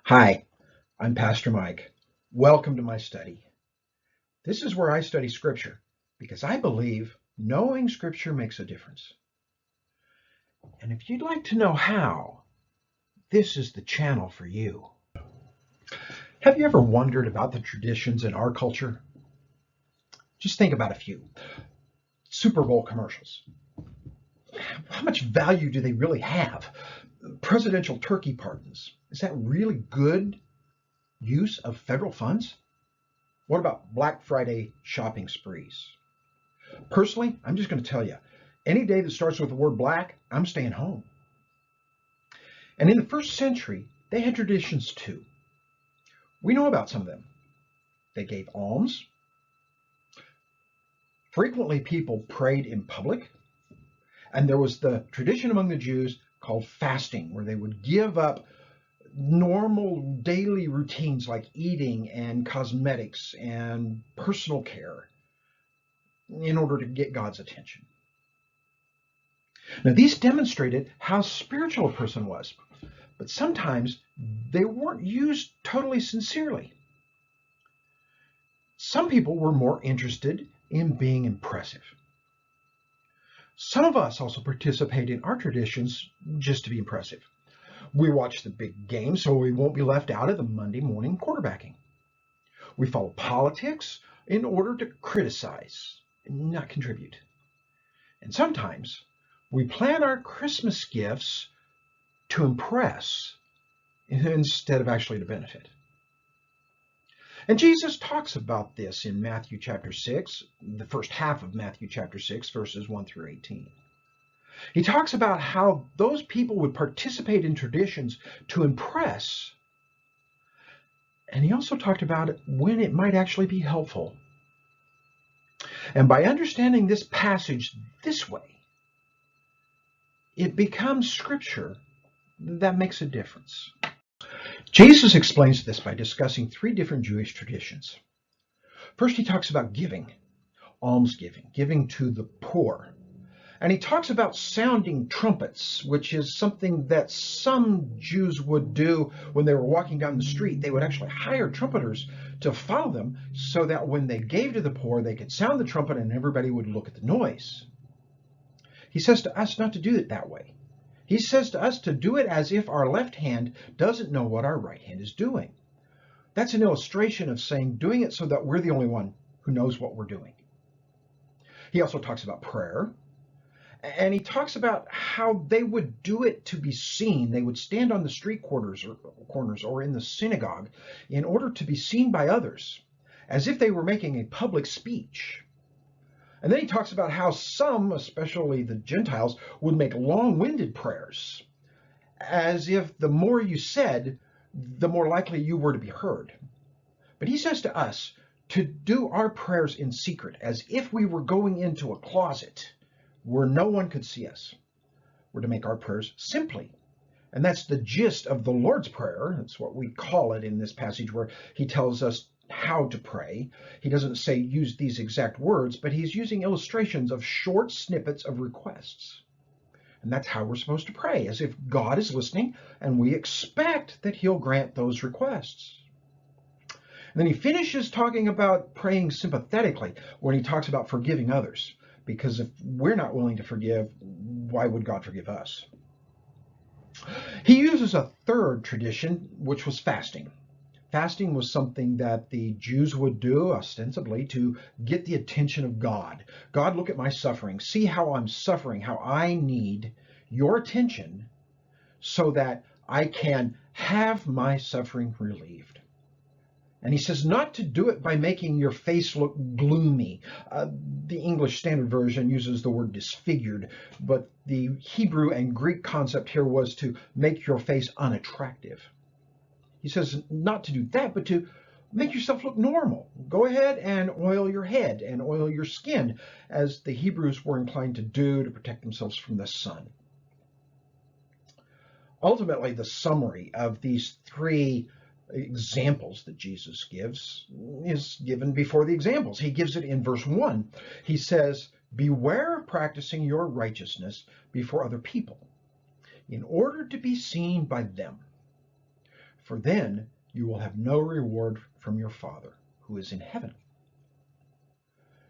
Hi, I'm Pastor Mike. Welcome to my study. This is where I study Scripture because I believe knowing Scripture makes a difference. And if you'd like to know how, this is the channel for you. Have you ever wondered about the traditions in our culture? Just think about a few. Super Bowl commercials. How much value do they really have? Presidential turkey pardons. Is that really good use of federal funds? What about Black Friday shopping sprees? Personally, I'm just going to tell you, any day that starts with the word black, I'm staying home. And in the first century, they had traditions too. We know about some of them. They gave alms. Frequently, people prayed in public. And there was the tradition among the Jews called fasting, where they would give up normal daily routines like eating and cosmetics and personal care in order to get God's attention. Now, these demonstrated how spiritual a person was, but sometimes they weren't used totally sincerely. Some people were more interested in being impressive. Some of us also participate in our traditions just to be impressive. We watch the big game so we won't be left out of the Monday morning quarterbacking. We follow politics in order to criticize and not contribute. And sometimes we plan our Christmas gifts to impress instead of actually to benefit. And Jesus talks about this in Matthew chapter 6, the first half of Matthew chapter 6, verses 1 through 18. He talks about how those people would participate in traditions to impress. And he also talked about when it might actually be helpful. And by understanding this passage this way, it becomes scripture that makes a difference. Jesus explains this by discussing three different Jewish traditions. First, he talks about giving, almsgiving, giving to the poor. And he talks about sounding trumpets, which is something that some Jews would do when they were walking down the street. They would actually hire trumpeters to follow them so that when they gave to the poor, they could sound the trumpet and everybody would look at the noise. He says to us not to do it that way. He says to us to do it as if our left hand doesn't know what our right hand is doing. That's an illustration of saying doing it so that we're the only one who knows what we're doing. He also talks about prayer. And he talks about how they would do it to be seen. They would stand on the street corners or in the synagogue in order to be seen by others, as if they were making a public speech. And then he talks about how some, especially the Gentiles, would make long-winded prayers, as if the more you said, the more likely you were to be heard. But he says to us to do our prayers in secret, as if we were going into a closet where no one could see us. We're to make our prayers simply. And that's the gist of the Lord's Prayer. That's what we call it in this passage where he tells us how to pray. He doesn't say use these exact words, but he's using illustrations of short snippets of requests. And that's how we're supposed to pray, as if God is listening and we expect that he'll grant those requests. And then he finishes talking about praying sympathetically when he talks about forgiving others. Because if we're not willing to forgive, why would God forgive us? He uses a third tradition, which was fasting. Fasting was something that the Jews would do ostensibly to get the attention of God. God, look at my suffering. See how I'm suffering, how I need your attention so that I can have my suffering relieved. And he says not to do it by making your face look gloomy. The English Standard Version uses the word disfigured, but the Hebrew and Greek concept here was to make your face unattractive. He says not to do that, but to make yourself look normal. Go ahead and oil your head and oil your skin, as the Hebrews were inclined to do to protect themselves from the sun. Ultimately, the summary of these three examples that Jesus gives is given before the examples. He gives it in verse 1. He says, beware of practicing your righteousness before other people in order to be seen by them. for then you will have no reward from your Father who is in heaven.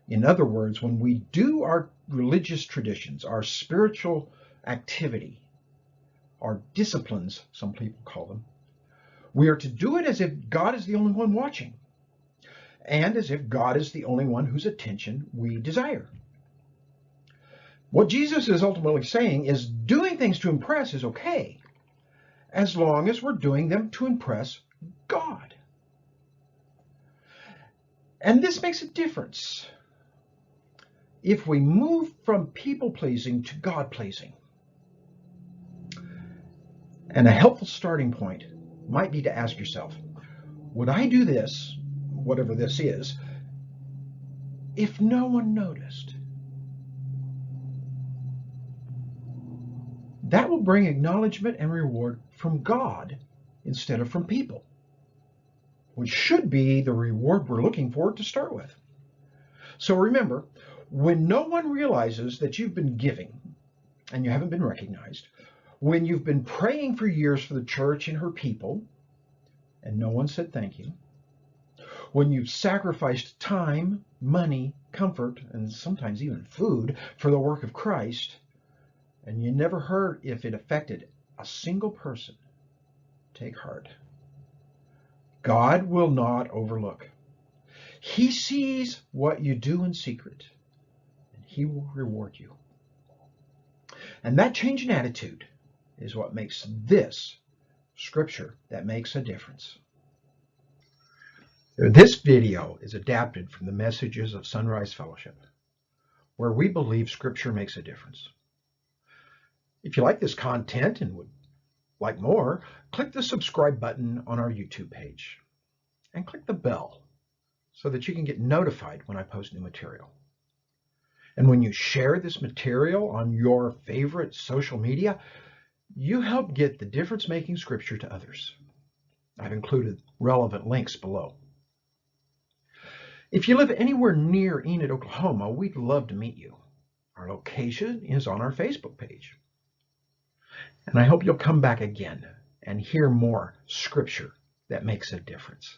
In other words, when we do our religious traditions, our spiritual activity, our disciplines, some people call them, we are to do it as if God is the only one watching, and as if God is the only one whose attention we desire. What Jesus is ultimately saying is doing things to impress is okay, as long as we're doing them to impress God. And this makes a difference if we move from people-pleasing to God-pleasing. And a helpful starting point might be to ask yourself, would I do this, whatever this is, if no one noticed? That will bring acknowledgement and reward from God instead of from people, which should be the reward we're looking for to start with. So remember, when no one realizes that you've been giving and you haven't been recognized, when you've been praying for years for the church and her people and no one said thank you, when you've sacrificed time, money, comfort, and sometimes even food for the work of Christ, and you never heard if it affected a single person, take heart. God will not overlook. He sees what you do in secret, and he will reward you. And that change in attitude is what makes this scripture that makes a difference. This video is adapted from the Messages of Sunrise Fellowship, where we believe scripture makes a difference. If you like this content and would like more, click the subscribe button on our YouTube page and click the bell so that you can get notified when I post new material. And when you share this material on your favorite social media, you help get the difference-making scripture to others. I've included relevant links below. If you live anywhere near Enid, Oklahoma, we'd love to meet you. Our location is on our Facebook page. And I hope you'll come back again and hear more scripture that makes a difference.